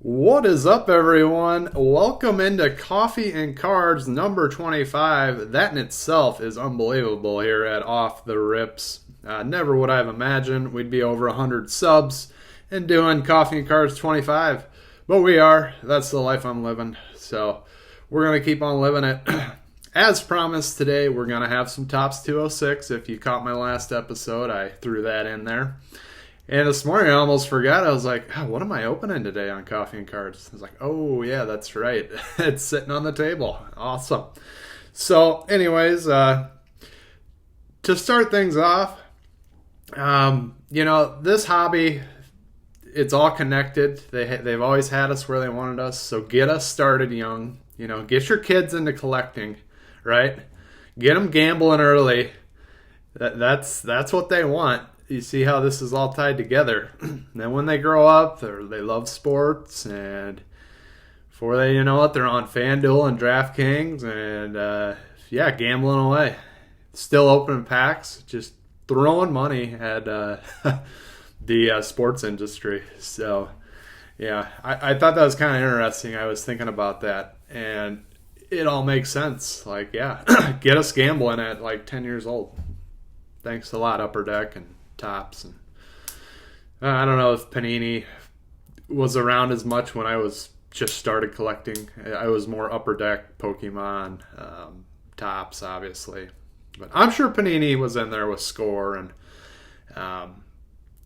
What is up, everyone? Welcome into Coffee and Cards number 25. That in itself is unbelievable here at Off the Rips. Never would I have imagined we'd be over 100 subs and doing Coffee and Cards 25. But we are. That's the life I'm living. So we're going to keep on living it. As promised, today we're going to have some Tops 206. If you caught my last episode, I threw that in there. And this morning I almost forgot. I was like, oh, what am I opening today on Coffee and Cards? I was like, oh, yeah, that's right. It's sitting on the table. Awesome. So anyways, to start things off, this hobby, it's all connected. They've always had us where they wanted us. So get us started young. Get your kids into collecting, right? Get them gambling early. That's what they want. You see how this is all tied together. Then when they grow up, they love sports, and before they know it, they're on FanDuel and DraftKings, and gambling away. Still opening packs, just throwing money at the sports industry. So, yeah, I thought that was kind of interesting. I was thinking about that, and it all makes sense. Like, yeah, get us gambling at like 10 years old. Thanks a lot, Upper Deck and Tops. And I don't know if Panini was around as much when I was just started collecting. I was more Upper Deck, Pokemon, Tops, obviously. But I'm sure Panini was in there with Score and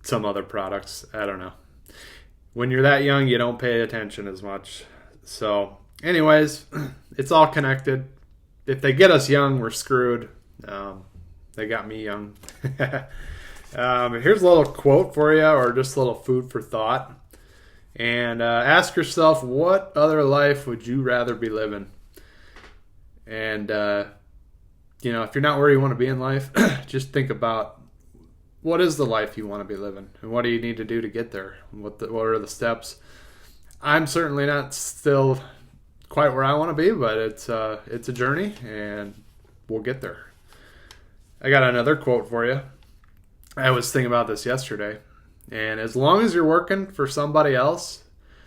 some other products. I don't know. When you're that young, you don't pay attention as much. So, anyways, it's all connected. If they get us young, we're screwed. They got me young. Here's a little quote for you, or just a little food for thought. And ask yourself, what other life would you rather be living? And, if you're not where you want to be in life, just think about what is the life you want to be living? And what do you need to do to get there? What are the steps? I'm certainly not still quite where I want to be, but it's a journey, and we'll get there. I got another quote for you. I was thinking about this yesterday. And as long as you're working for somebody else,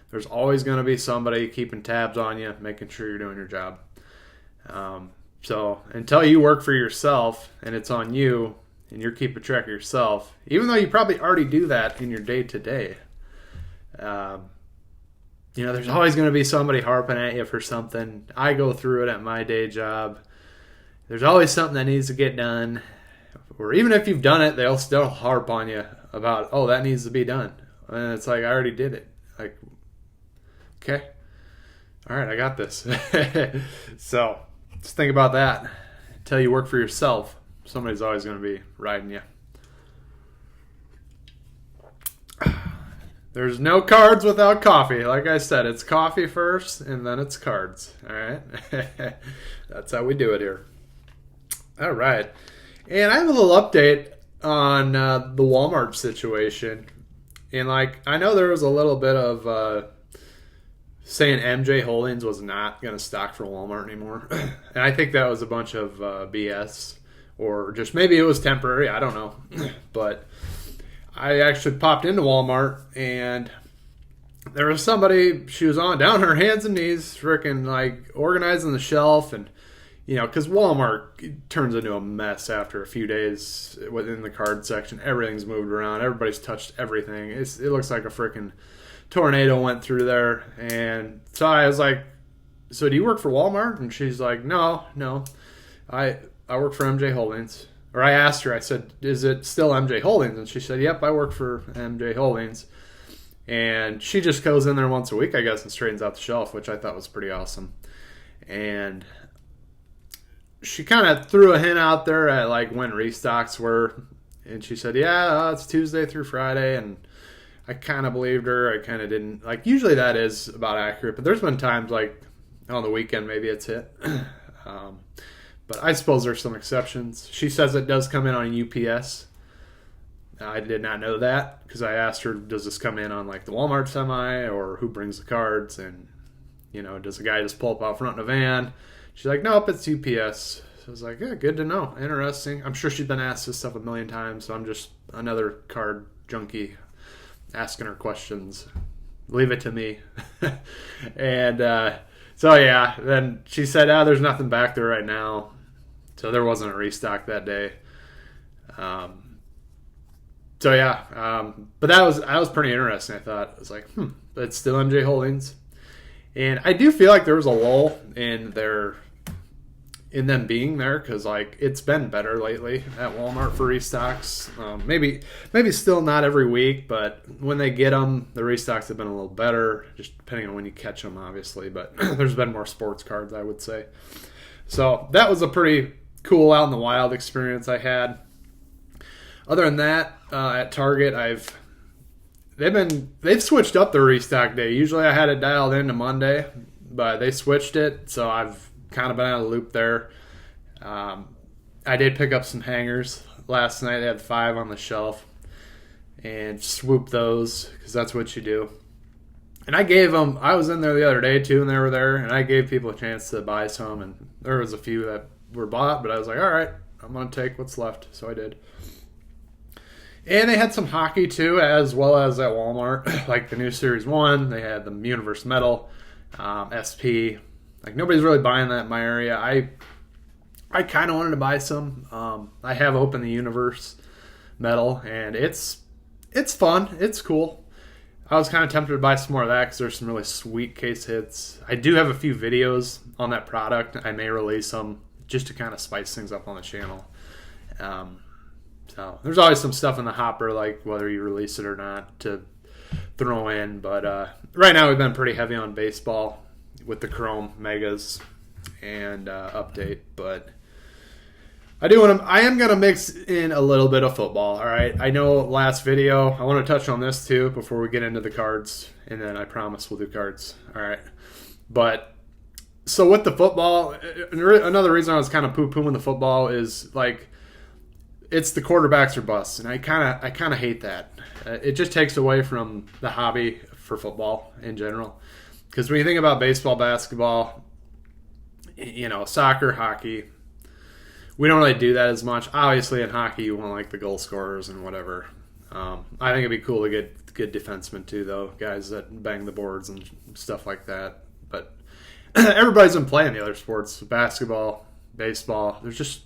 there's always going to be somebody keeping tabs on you, making sure you're doing your job. So until you work for yourself and it's on you and you're keeping track of yourself, even though you probably already do that in your day-to-day, there's always going to be somebody harping at you for something. I go through it at my day job. There's always something that needs to get done. Or even if you've done it, they'll still harp on you about, oh, that needs to be done. And it's like, I already did it. Like, okay. All right, I got this. So just think about that. Until you work for yourself, somebody's always going to be riding you. There's no cards without coffee. Like I said, it's coffee first, and then it's cards. All right? That's how we do it here. All right. And I have a little update on the Walmart situation. And, I know there was a little bit of saying MJ Holdings was not going to stock for Walmart anymore. And I think that was a bunch of BS. Or just maybe it was temporary. I don't know. But I actually popped into Walmart, and there was somebody, she was on down her hands and knees, freaking, organizing the shelf, and because Walmart turns into a mess after a few days within the card section. Everything's moved around. Everybody's touched everything. It looks like a freaking tornado went through there. And so I was like, so do you work for Walmart? And she's like, no. I work for MJ Holdings. Or I asked her, I said, is it still MJ Holdings? And she said, yep, I work for MJ Holdings. And she just goes in there once a week, I guess, and straightens out the shelf, which I thought was pretty awesome. And she kind of threw a hint out there at when restocks were, and she said, yeah, it's Tuesday through Friday, and I kind of believed her. I kind of didn't. Usually that is about accurate, but there's been times on the weekend maybe it's hit. But I suppose there's some exceptions. She says it does come in on UPS. I did not know that because I asked her, does this come in on the Walmart semi, or who brings the cards? And, does the guy just pull up out front in a van? She's like, nope, it's UPS. So I was like, yeah, good to know. Interesting. I'm sure she's been asked this stuff a million times, so I'm just another card junkie asking her questions. Leave it to me. And so, yeah, then she said, there's nothing back there right now. So there wasn't a restock that day. So, yeah. But that was pretty interesting, I thought. I was like, but it's still MJ Holdings. And I do feel like there was a lull in them being there, because like it's been better lately at Walmart for restocks. Maybe still not every week, but when they get them, the restocks have been a little better, just depending on when you catch them, obviously. But there's been more sports cards, I would say. So that was a pretty cool out in the wild experience I had. Other than that, at Target, they've switched up the restock day. Usually I had it dialed into Monday, but they switched it, so I've kind of been out of the loop there. I did pick up some hangers last night. They had 5 on the shelf, and swoop those, because that's what you do. And I was in there the other day too, and they were there, and I gave people a chance to buy some, and there was a few that were bought, but I was like, all right, I'm going to take what's left, so I did. And they had some hockey too, as well as at Walmart, like the new Series 1. They had the Universe Metal, SP. Like, nobody's really buying that in my area. I kind of wanted to buy some. I have opened the Universe Metal, and it's fun. It's cool. I was kind of tempted to buy some more of that because there's some really sweet case hits. I do have a few videos on that product. I may release them just to kind of spice things up on the channel. So there's always some stuff in the hopper, like whether you release it or not, to throw in. But right now we've been pretty heavy on baseball with the Chrome Megas and update, but I am going to mix in a little bit of football. All right. I know last video, I want to touch on this too before we get into the cards, and then I promise we'll do cards. All right. But so with the football, another reason I was kind of poo-pooing the football is like, it's the quarterbacks or busts, and I kind of hate that. It just takes away from the hobby for football in general. Because when you think about baseball, basketball, soccer, hockey, we don't really do that as much. Obviously, in hockey, you want like the goal scorers and whatever. I think it'd be cool to get good defensemen too, though, guys that bang the boards and stuff like that. But everybody's been playing the other sports, basketball, baseball. There's just,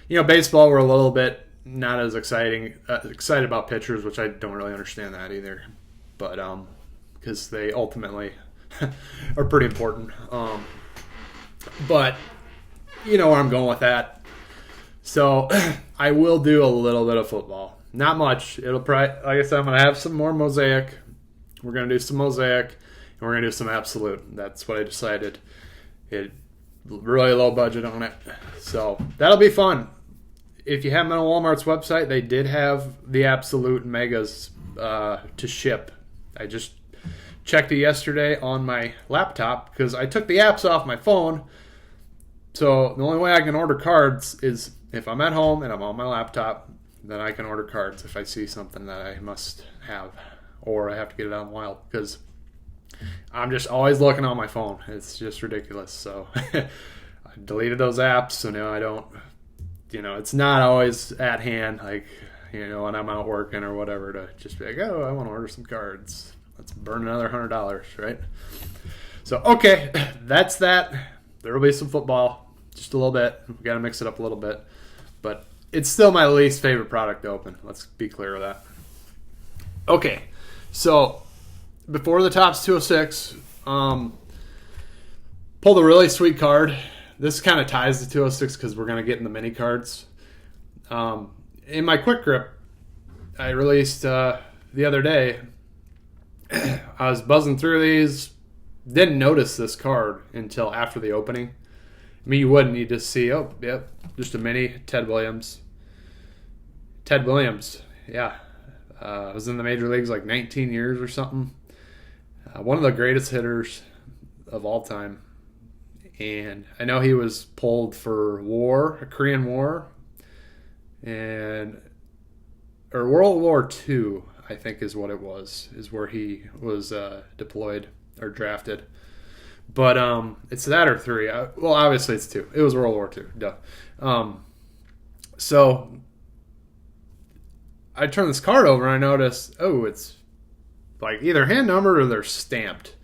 baseball, we're a little bit not as excited about pitchers, which I don't really understand that either. But because they ultimately are pretty important. But you know where I'm going with that. So I will do a little bit of football. Not much. It'll probably, like I said, I'm going to have some more Mosaic. We're going to do some Mosaic, and we're going to do some Absolute. That's what I decided. It really low budget on it. So that'll be fun. If you haven't been on Walmart's website, they did have the Absolute Megas to ship. I just checked it yesterday on my laptop because I took the apps off my phone. So the only way I can order cards is if I'm at home and I'm on my laptop, then I can order cards if I see something that I must have, or I have to get it out in the wild, because I'm just always looking on my phone. It's just ridiculous. So I deleted those apps, so now I don't, it's not always at hand, like, when I'm out working or whatever, to just be like, oh, I want to order some cards. Let's burn another $100, right? So, okay, that's that. There will be some football, just a little bit. We've got to mix it up a little bit. But it's still my least favorite product to open. Let's be clear with that. Okay, so before the Topps 206, pulled a really sweet card. This kind of ties the 206 because we're going to get in the mini cards. In my quick grip, I released the other day. I was buzzing through these. Didn't notice this card until after the opening. I mean, you wouldn't. You just see, oh, yep, just a mini Ted Williams. Ted Williams, yeah. Was in the major leagues like 19 years or something. One of the greatest hitters of all time. And I know he was pulled for war, a Korean War, or World War II, I think is what it was, is where he was deployed or drafted. But it's that or 3. Well, obviously it's 2. It was World War II. Duh. So I turned this card over and I noticed, oh, it's like either hand numbered or they're stamped.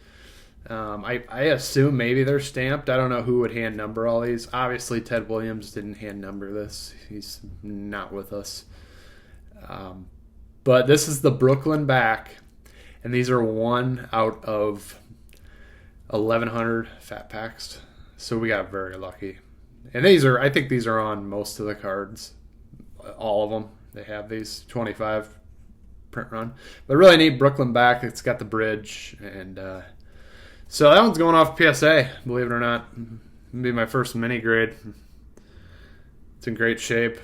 I assume maybe they're stamped. I don't know who would hand number all these. Obviously, Ted Williams didn't hand number this. He's not with us. But this is the Brooklyn back, and these are 1 out of 1,100 fat packs. So we got very lucky. And I think these are on most of the cards. All of them. They have these 25 print run. But really neat Brooklyn back. It's got the bridge, and so that one's going off PSA, believe it or not. It'll be my first mini grade. It's in great shape.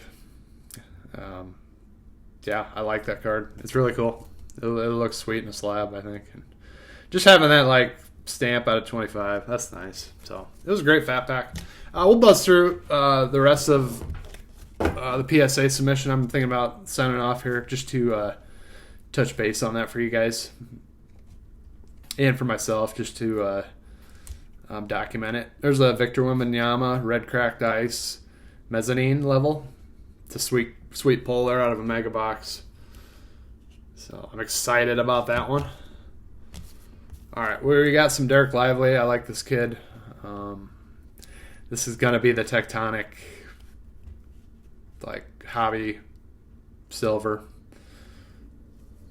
Yeah, I like that card. It's really cool. It looks sweet in a slab, I think. And just having that like stamp out of 25, that's nice. So it was a great fat pack. We'll buzz through the rest of the PSA submission. I'm thinking about signing off here just to touch base on that for you guys. And for myself, just to document it. There's a Victor Wembanyama red cracked ice mezzanine level. It's a sweet pull there out of a mega box. So I'm excited about that one. All right, we got some Derek Lively. I like this kid. This is going to be the Tectonic like hobby silver.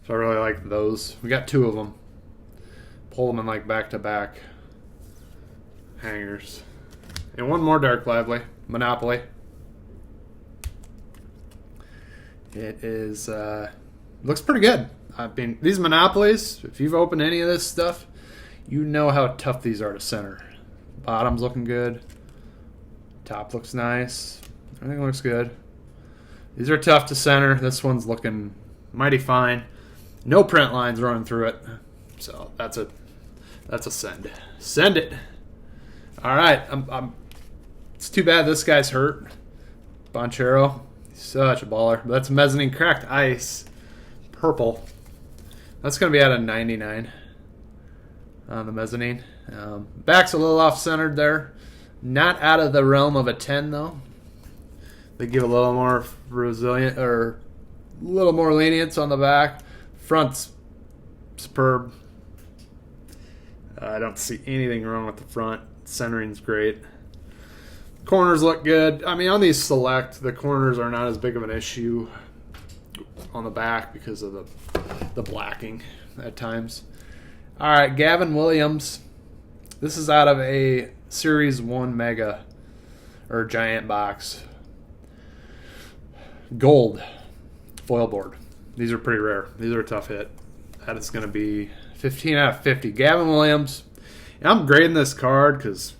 So I really like those. We got 2 of them. Pull them in like back-to-back hangers. And one more Dark Lively. Monopoly. It is, looks pretty good. I mean, these Monopolies, if you've opened any of this stuff, you know how tough these are to center. Bottom's looking good. Top looks nice. Everything looks good. These are tough to center. This one's looking mighty fine. No print lines running through it. So that's a send. Send it. All right. It's too bad this guy's hurt. Bonchero. He's such a baller. But that's mezzanine cracked ice. Purple. That's going to be out of 99 on the mezzanine. Back's a little off-centered there. Not out of the realm of a 10, though. They give a little more resilient or a little more lenience on the back. Front's superb. I don't see anything wrong with the front. Centering's great. Corners look good. I mean, on these select, the corners are not as big of an issue on the back because of the blacking at times. All right, Gavin Williams. This is out of a Series 1 Mega or Giant box. Gold foil board. These are pretty rare. These are a tough hit. That is going to be 15 out of 50. Gavin Williams. And I'm grading this card because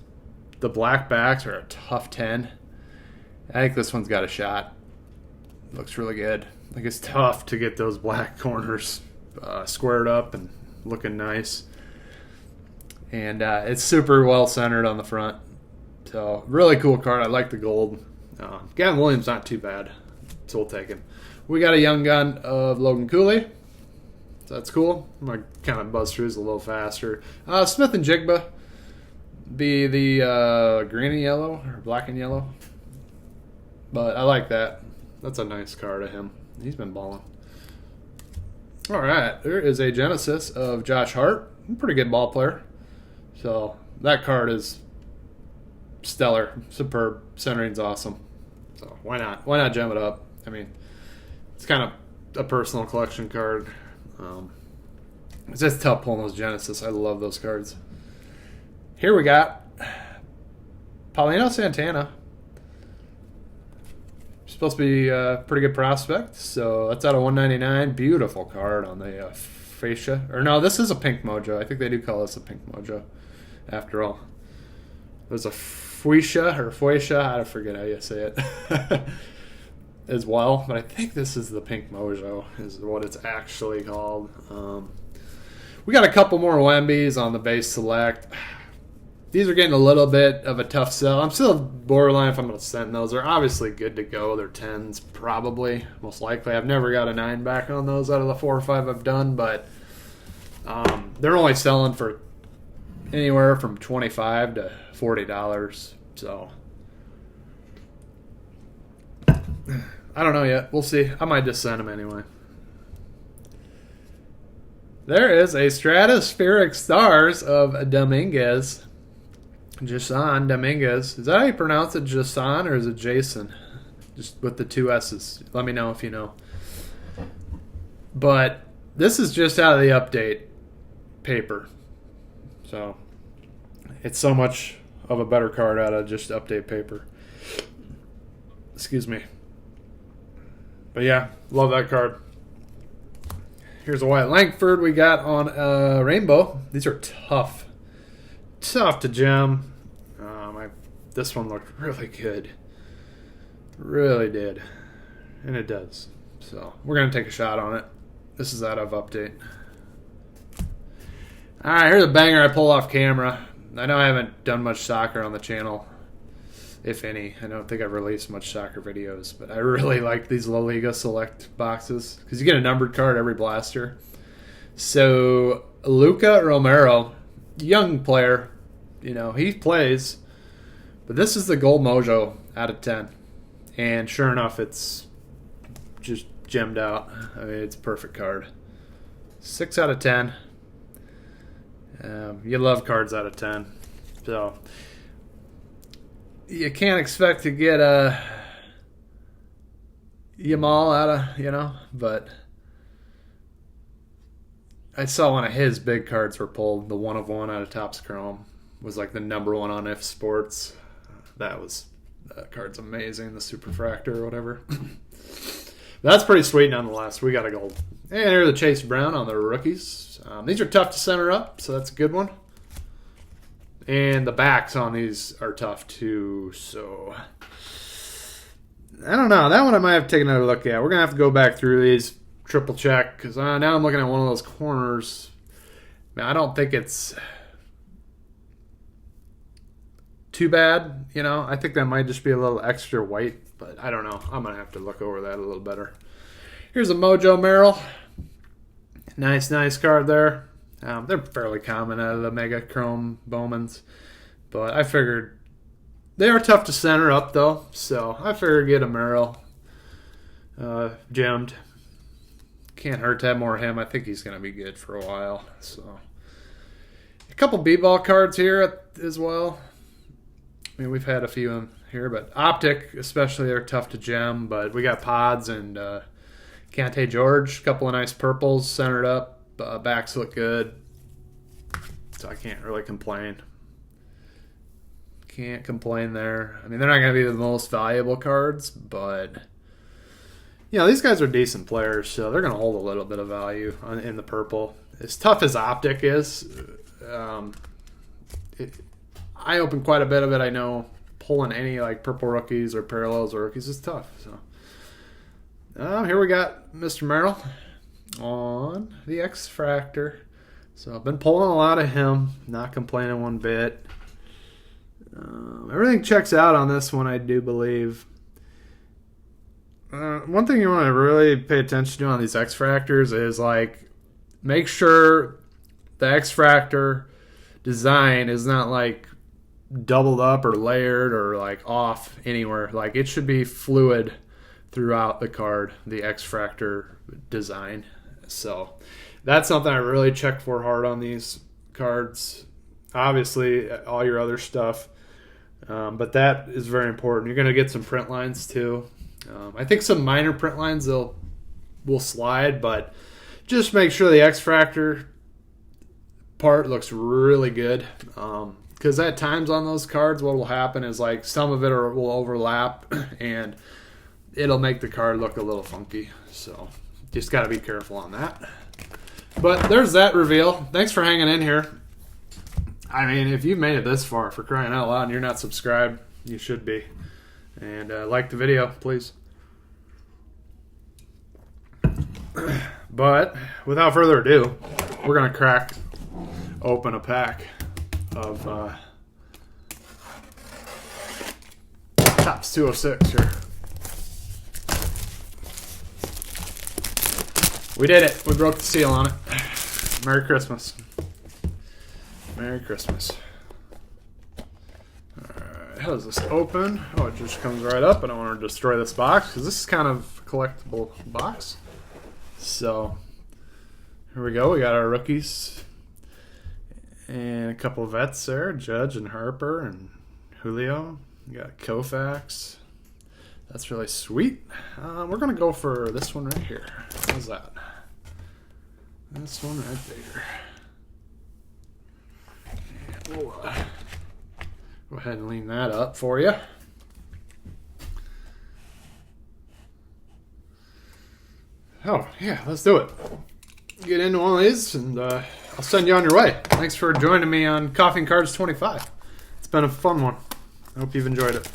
the black backs are a tough 10. I think this one's got a shot. Looks really good. Like it's tough to get those black corners squared up and looking nice. And it's super well centered on the front. So really cool card. I like the gold. Gavin Williams not too bad. So we'll take him. We got a young gun of Logan Cooley. So that's cool. I'm going to kind of buzz through these a little faster. Smith and Jigba be the green and yellow or black and yellow. But I like that. That's a nice card of him. He's been balling. All right. There is a Genesis of Josh Hart. Pretty good ball player. So that card is stellar. Superb. Centering's awesome. So why not? Why not gem it up? I mean, it's kind of a personal collection card. It's just tough pulling those Genesis. I love those cards. Here we got Paulino Santana. Supposed to be a pretty good prospect. So that's out of 199. Beautiful card on the fascia. Or no, this is a pink mojo. I think they do call this a pink mojo after all. There's a fuchsia, I forget how you say it, as well. But I think this is the pink mojo is what it's actually called. We got a couple more Wembies on the base select. These are getting a little bit of a tough sell. I'm still borderline if I'm going to send those. They're obviously good to go. They're 10s probably, most likely. I've never got a 9 back on those out of the 4 or 5 I've done, but they're only selling for anywhere from $25 to $40. So I don't know yet. We'll see. I might just send them anyway. There is a Stratospheric Stars of Dominguez. Jason Dominguez. Is that how you pronounce it, Jason, or is it Jason? Just with the two S's. Let me know if you know. But this is just out of the update paper. So it's so much of a better card out of just update paper. Excuse me. But yeah, love that card. Here's a Wyatt Langford we got on Rainbow. These are tough. Tough to gem. This one looked really good. Really did. And it does. So we're going to take a shot on it. This is out of update. Alright, here's a banger I pulled off camera. I know I haven't done much soccer on the channel, if any. I don't think I've released much soccer videos, but I really like these La Liga Select boxes because you get a numbered card every blaster. So, Luca Romero, young player, you know, he plays, but this is the Gold Mojo out of 10. And sure enough, it's just gemmed out. I mean, it's a perfect card. 6 out of 10. You love cards out of 10. So, you can't expect to get a Yamal out of, you know, but I saw one of his big cards were pulled. The 1 of 1 out of Topps Chrome was like the number 1 on If Sports. That card's amazing, the Superfractor or whatever. That's pretty sweet nonetheless. We got a gold. And here's the Chase Brown on the rookies. These are tough to center up, so that's a good one. And the backs on these are tough too, so I don't know. That one I might have to take another look at. We're going to have to go back through these, triple check, because now I'm looking at one of those corners. I don't think it's too bad, you know. I think that might just be a little extra white, but I don't know. I'm going to have to look over that a little better. Here's a Mojo Merrill. Nice card there. They're fairly common out of the Mega Chrome Bowmans, but I figured they are tough to center up, though, so I figured get a Merrill gemmed. Can't hurt to have more of him. I think he's going to be good for a while. So a couple B-ball cards here as well. I mean, we've had a few in here, but Optic, especially, they're tough to gem. But we got Pods and Kante George, a couple of nice purples centered up. Backs look good, so I can't really complain. Can't complain there. I mean, they're not going to be the most valuable cards, but you know, these guys are decent players, so they're going to hold a little bit of value in the purple. As tough as Optic is, I open quite a bit of it. I know pulling any like purple rookies or parallels or rookies is tough. So here we got Mr. Merrill on the X-Fractor. So I've been pulling a lot of him, not complaining one bit. Everything checks out on this one, I do believe. One thing you want to really pay attention to on these X-Fractors is like make sure the X-Fractor design is not like doubled up or layered or like off anywhere. Like it should be fluid throughout the card, the X-Fractor design. So that's something I really check for hard on these cards. Obviously, all your other stuff, but that is very important. You're going to get some print lines too. I think some minor print lines will slide, but just make sure the X-Fractor part looks really good. Because at times on those cards, what will happen is like some of it will overlap, and it'll make the card look a little funky. So just got to be careful on that. But there's that reveal. Thanks for hanging in here. I mean, if you've made it this far, for crying out loud, and you're not subscribed, you should be. And like the video, please. But without further ado, we're going to crack open a pack of Topps 206 here. We did it. We broke the seal on it. Merry Christmas. Merry Christmas. Alright, how does this open? Oh, it just comes right up. I don't want to destroy this box because this is kind of a collectible box. So, Here we go. We got our rookies and a couple of vets there, Judge and Harper and Julio. We got Koufax. That's really sweet. We're going to go for this one right here. How's that? This one right there. We'll go ahead and lean that up for you. Oh, yeah, let's do it. Get into one of these, and I'll send you on your way. Thanks for joining me on Coffee and Cards 25. It's been a fun one. I hope you've enjoyed it.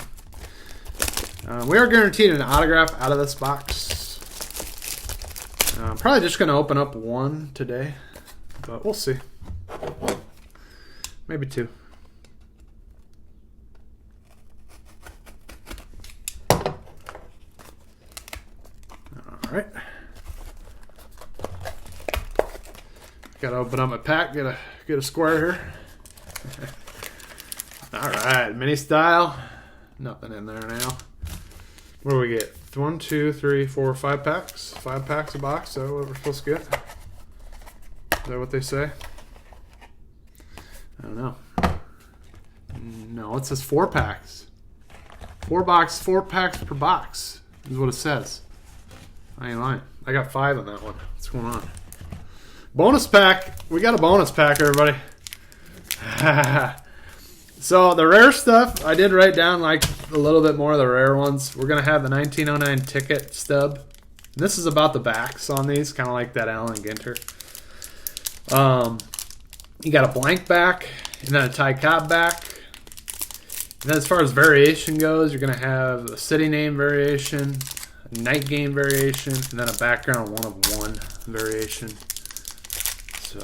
We are guaranteed an autograph out of this box. I'm probably just going to open up one today, but we'll see. Maybe two. All right. Got to open up my pack. Get a square here. All right, mini style. Nothing in there now. What do we get? 1, 2, 3, 4, 5 packs. 5 packs a box. Is that what we're supposed to get? Is that what they say? I don't know. No, it says 4 packs. 4 packs per box is what it says. I ain't lying. I got 5 on that one. What's going on? Bonus pack. We got a bonus pack, everybody. So the rare stuff, I did write down like a little bit more of the rare ones. We're going to have the 1909 ticket stub. This is about the backs on these, kind of like that Allen Ginter. You got a blank back, and then a Ty Cobb back. And then as far as variation goes, you're going to have a city name variation, a night game variation, and then a background 1-of-1 variation. So,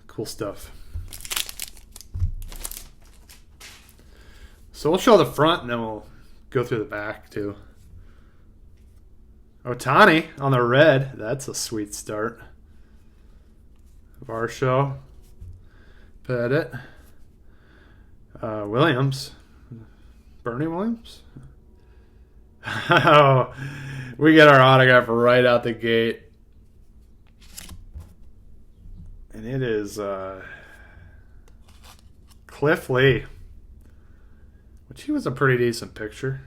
cool stuff. So we'll show the front and then we'll go through the back too. Ohtani on the red. That's a sweet start. Varsho. Pettit. Williams. Bernie Williams. Oh, we get our autograph right out the gate. And it is Cliff Lee, which he was a pretty decent pitcher.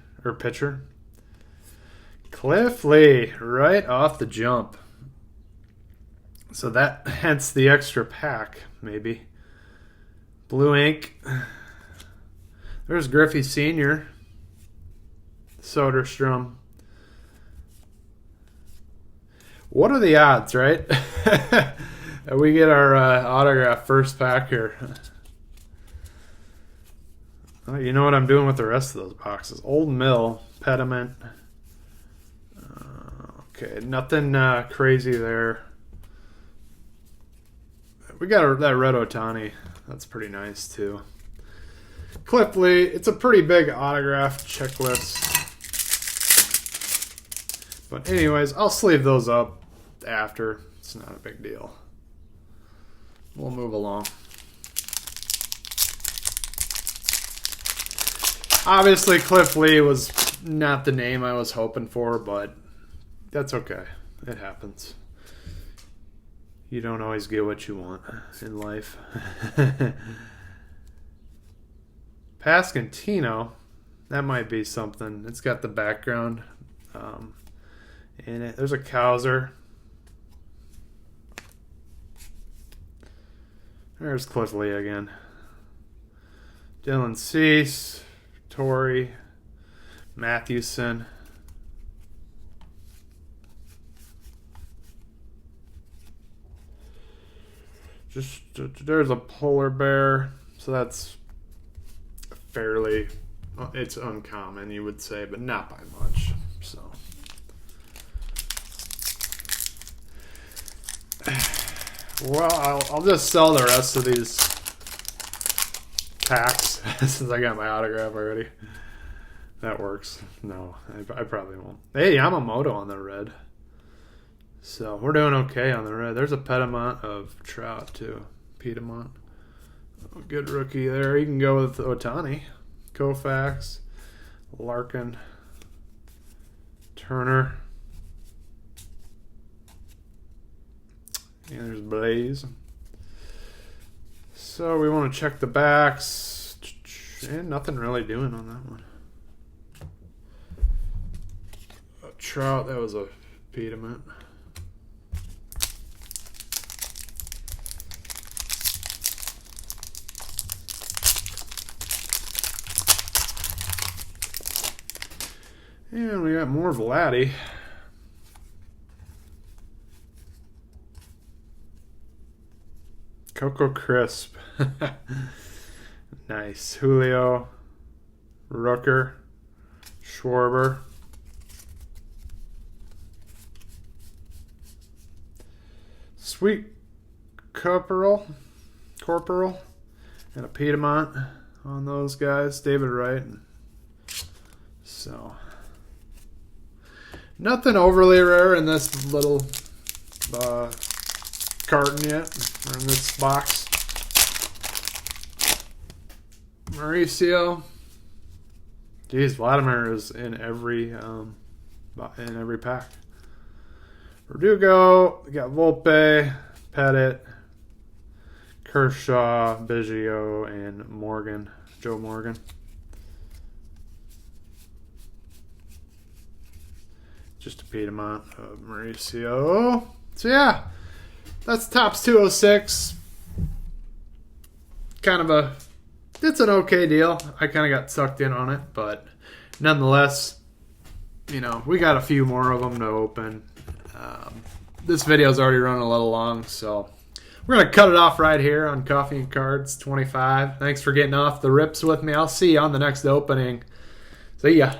Cliff Lee, right off the jump. So that, hence the extra pack, maybe. Blue ink. There's Griffey Sr., Soderstrom. What are the odds, right? We get our autograph first pack here. Oh, you know what I'm doing with the rest of those boxes. Old Mill, Pediment. Okay, nothing crazy there. We got that red Ohtani. That's pretty nice too. Cliff Lee. It's a pretty big autograph checklist. But anyways, I'll sleeve those up after. It's not a big deal. We'll move along. Obviously, Cliff Lee was not the name I was hoping for, but that's okay. It happens. You don't always get what you want in life. Pascantino, that might be something. It's got the background in it. There's a Cowser. There's Cliff Lee again. Dylan Cease, Torrey, Mathewson. Just there's a polar bear, so that's fairly, it's uncommon, you would say, but not by much. So, well, I'll just sell the rest of these packs since I got my autograph already. That works. No, I probably won't. Hey, Yamamoto on the red. So we're doing okay on the red. There's a Pediment of Trout too. Piedmont. Oh, good rookie there. You can go with Ohtani, Koufax, Larkin, Turner. And there's Blaze. So we want to check the backs. And nothing really doing on that one. A Trout, that was a pediment. And we got more Vladdy. Cocoa Crisp. Nice. Julio. Rooker. Schwarber. Sweet Corporal. And a Piedmont on those guys. David Wright. So, nothing overly rare in this little carton yet, or in this box. Mauricio. Geez, Vladimir is in every pack. Verdugo. We got Volpe, Pettit, Kershaw, Biggio, and Morgan. Joe Morgan. Just a Piedmont of Mauricio. So yeah, that's Topps 206. It's an okay deal. I kind of got sucked in on it, but nonetheless, we got a few more of them to open. This video's already running a little long, so we're going to cut it off right here on Coffee and Cards 25. Thanks for getting off the rips with me. I'll see you on the next opening. See ya.